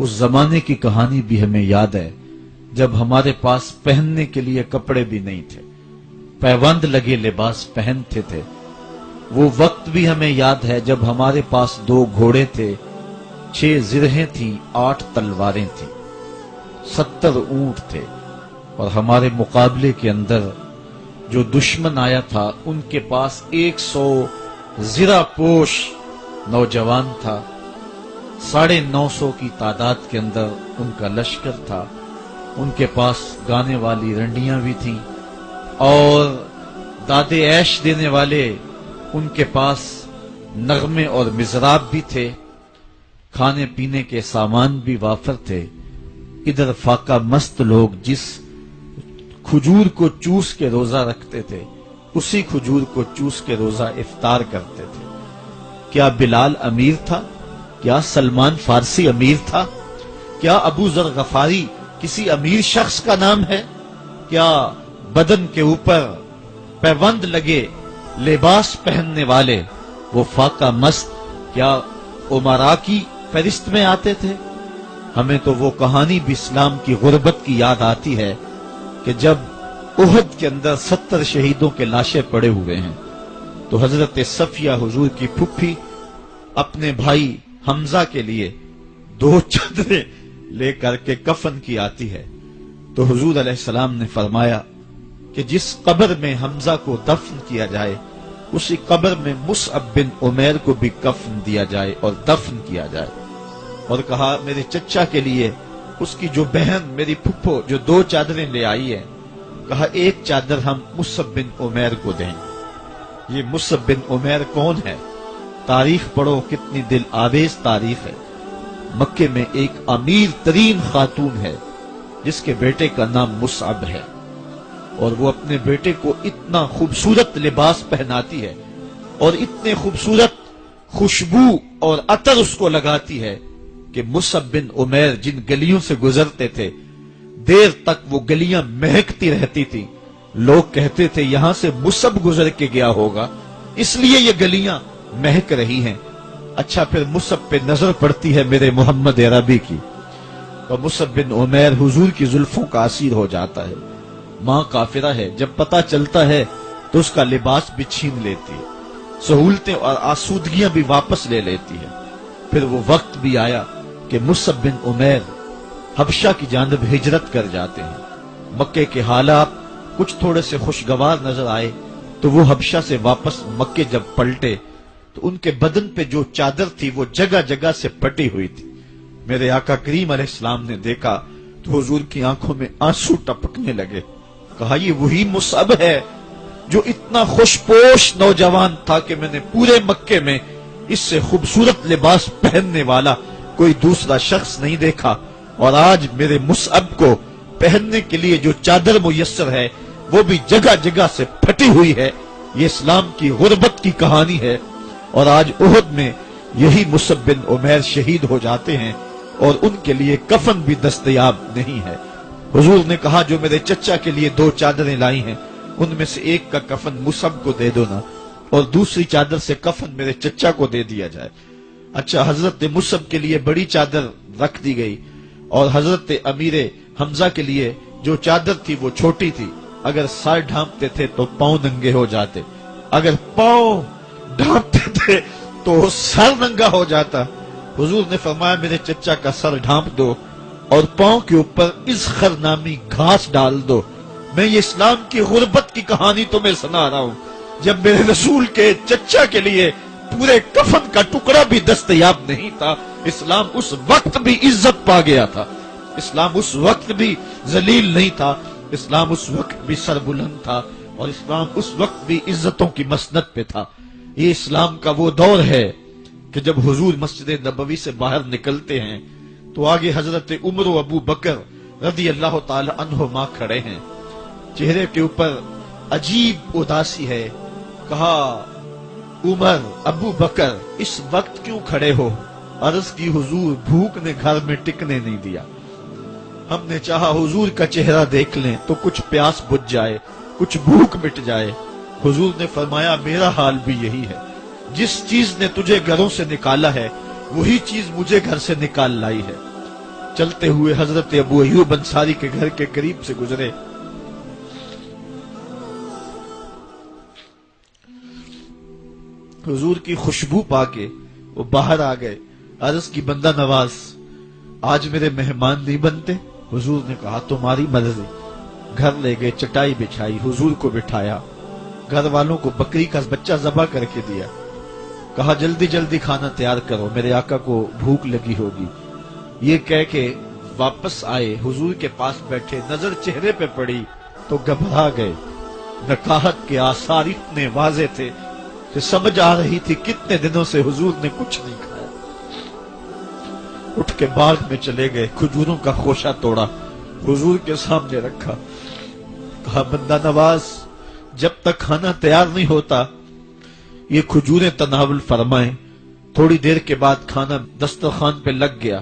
اس زمانے کی کہانی بھی ہمیں یاد ہے جب ہمارے پاس پہننے کے لیے کپڑے بھی نہیں تھے، پیوند لگے لباس پہنتے تھے۔ وہ وقت بھی ہمیں یاد ہے جب ہمارے پاس 2 گھوڑے تھے، 6 زرہیں تھیں، 8 تلواریں تھیں، 70 اونٹ تھے، اور ہمارے مقابلے کے اندر جو دشمن آیا تھا ان کے پاس 100 زرہ پوش نوجوان تھا، 950 کی تعداد کے اندر ان کا لشکر تھا، ان کے پاس گانے والی رنڈیاں بھی تھیں اور داد عیش دینے والے ان کے پاس نغمے اور مزراب بھی تھے، کھانے پینے کے سامان بھی وافر تھے۔ ادھر فاقہ مست لوگ جس کھجور کو چوس کے روزہ رکھتے تھے اسی کھجور کو چوس کے روزہ افطار کرتے تھے۔ کیا بلال امیر تھا؟ کیا سلمان فارسی امیر تھا؟ کیا ابو ذر غفاری کسی امیر شخص کا نام ہے؟ کیا بدن کے اوپر پیوند لگے لباس پہننے والے وہ فاقہ مست کیا امراء کی فہرست میں آتے تھے؟ ہمیں تو وہ کہانی بھی اسلام کی غربت کی یاد آتی ہے کہ جب احد کے اندر 70 شہیدوں کے لاشیں پڑے ہوئے ہیں تو حضرت صفیہ حضور کی پھپھی اپنے بھائی حمزہ کے لیے 2 چادریں لے کر کے کفن کی آتی ہے، تو حضور علیہ السلام نے فرمایا کہ جس قبر میں حمزہ کو دفن کیا جائے اسی قبر میں مصعب بن عمیر کو بھی کفن دیا جائے اور دفن کیا جائے، اور کہا میرے چچا کے لیے اس کی جو بہن میری پھپھو جو 2 چادریں لے آئی ہے، کہا 1 چادر ہم مصعب بن عمیر کو دیں۔ یہ مصعب بن عمیر کون ہے؟ تاریخ پڑھو، کتنی دل آویز تاریخ ہے۔ مکے میں ایک امیر ترین خاتون ہے جس کے بیٹے کا نام مصعب ہے، اور وہ اپنے بیٹے کو اتنا خوبصورت لباس پہناتی ہے اور اتنے خوبصورت خوشبو اور عطر اس کو لگاتی ہے کہ مصعب بن عمیر جن گلیوں سے گزرتے تھے دیر تک وہ گلیاں مہکتی رہتی تھی۔ لوگ کہتے تھے یہاں سے مصعب گزر کے گیا ہوگا اس لیے یہ گلیاں مہک رہی ہیں۔ اچھا پھر مصعب پہ نظر پڑتی ہے میرے محمد عربی کی، تو مصعب بن عمیر حضور کی زلفوں کا اسیر ہو جاتا ہے۔ ماں کافرہ ہے، جب پتہ چلتا ہے تو اس کا لباس بھی چھین لیتی ہے، سہولتیں اور آسودگیاں بھی واپس لے لیتی ہے۔ پھر وہ وقت بھی آیا کہ مصعب بن عمیر حبشہ کی جانب ہجرت کر جاتے ہیں۔ مکے کے حالات کچھ تھوڑے سے خوشگوار نظر آئے تو وہ حبشہ سے واپس مکے جب پلٹے تو ان کے بدن پہ جو چادر تھی وہ جگہ جگہ سے پٹی ہوئی تھی۔ میرے آقا کریم علیہ السلام نے دیکھا تو حضور کی آنکھوں میں آنسو ٹپکنے لگے۔ کہا یہ وہی مصعب ہے جو اتنا خوش پوش نوجوان تھا کہ میں نے پورے مکے میں اس سے خوبصورت لباس پہننے والا کوئی دوسرا شخص نہیں دیکھا، اور آج میرے مصعب کو پہننے کے لیے جو چادر میسر ہے وہ بھی جگہ جگہ سے پھٹی ہوئی ہے۔ یہ اسلام کی غربت کی کہانی ہے، اور آج احد میں یہی مصعب بن عمیر شہید ہو جاتے ہیں اور ان کے لیے کفن بھی دستیاب نہیں ہے۔ حضور نے کہا جو میرے چچا کے لیے 2 چادریں لائی ہیں ان میں سے ایک کا کفن مصعب کو دے دو نا، اور دوسری چادر سے کفن میرے چچا کو دے دیا جائے۔ اچھا حضرت مصعب کے لیے بڑی چادر رکھ دی گئی، اور حضرت امیر حمزہ کے لیے جو چادر تھی وہ چھوٹی تھی، اگر سر ڈھانپتے تھے تو پاؤں ننگے ہو جاتے، اگر پاؤں ڈھانپتے تھے تو سر ننگا ہو جاتا۔ حضور نے فرمایا میرے چچا کا سر ڈھانپ دو اور پاؤں کے اوپر اذخر نامی گھاس ڈال دو۔ میں یہ اسلام کی غربت کی کہانی تمہیں سنا رہا ہوں، جب میرے رسول کے چچا کے لیے پورے کفن کا ٹکڑا بھی دستیاب نہیں تھا، اسلام اس وقت بھی عزت پا گیا تھا، اسلام اس وقت بھی ذلیل نہیں تھا، اسلام اس وقت بھی سر بلند تھا، اور اسلام اس وقت بھی عزتوں کی مسند پہ تھا۔ یہ اسلام کا وہ دور ہے کہ جب حضور مسجد نبوی سے باہر نکلتے ہیں تو آگے حضرت عمر و ابو بکر رضی اللہ تعالی عنہما کھڑے ہیں، چہرے کے اوپر عجیب اداسی ہے۔ کہا عمر ابو بکر اس وقت کیوں کھڑے ہو؟ عرض کی حضور بھوک نے گھر میں ٹکنے نہیں دیا، ہم نے چاہا حضور کا چہرہ دیکھ لیں تو کچھ پیاس بجھ جائے، کچھ بھوک مٹ جائے۔ حضور نے فرمایا میرا حال بھی یہی ہے، جس چیز نے تجھے گھروں سے نکالا ہے وہی چیز مجھے گھر سے نکال لائی ہے۔ چلتے ہوئے حضرت ابو ایوب انصاری کے گھر کے قریب سے گزرے. حضور کی خوشبو پا کے وہ باہر آ گئے. عرض کی بندہ نواز آج میرے مہمان نہیں بنتے؟ حضور نے کہا تمہاری مرضی. گھر لے گئے, چٹائی بچھائی, حضور کو بٹھایا, گھر والوں کو بکری کا بچہ ذبح کر کے دیا. کہا جلدی جلدی کھانا تیار کرو, میرے آقا کو بھوک لگی ہوگی. یہ کہہ کے واپس آئے, حضور کے پاس بیٹھے, نظر چہرے پہ پڑی تو گھبرا گئے. نکاحت کے آثار اتنے واضح تھے کہ سمجھ آ رہی تھی کتنے دنوں سے حضور نے کچھ نہیں کھایا. اٹھ کے باغ میں چلے گئے, کھجوروں کا خوشہ توڑا, حضور کے سامنے رکھا. کہا بندہ نواز جب تک کھانا تیار نہیں ہوتا یہ کھجوریں تناول فرمائیں. تھوڑی دیر کے بعد کھانا دسترخوان پہ لگ گیا.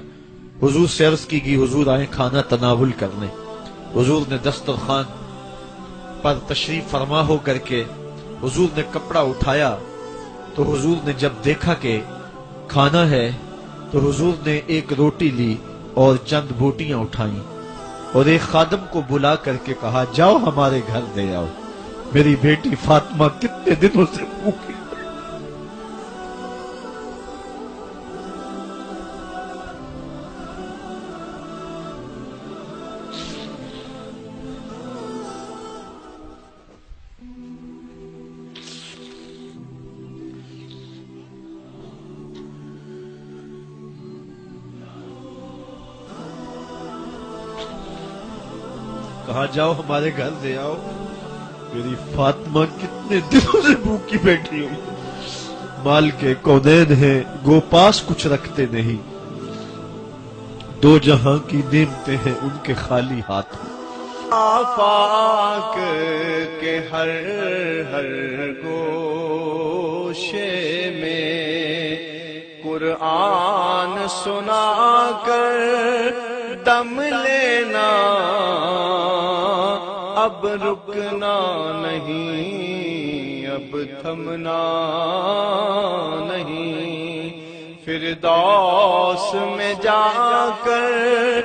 حضور سے عرض کی گئی حضور آئے کھانا تناول کرنے. حضور نے دسترخوان پر تشریف فرما ہو کر کے حضور نے کپڑا اٹھایا تو حضور نے جب دیکھا کہ کھانا ہے تو حضور نے ایک روٹی لی اور چند بوٹیاں اٹھائیں اور ایک خادم کو بلا کر کے کہا جاؤ ہمارے گھر دے آؤ, میری بیٹی فاطمہ کتنے دنوں سے بھوکی. کہا جاؤ ہمارے گھر دے آؤ, میری فاطمہ کتنے دنوں سے بھوکی بیٹھی ہوئی. مال کے کونین ہیں گو پاس کچھ رکھتے نہیں, دو جہاں کی نعمتیں ہیں ان کے خالی ہاتھ. آفاق کے ہر ہر گوشے میں قرآن سنا کر دم لینا, اب رکنا نہیں اب تھمنا نہیں. فردوس میں جا کر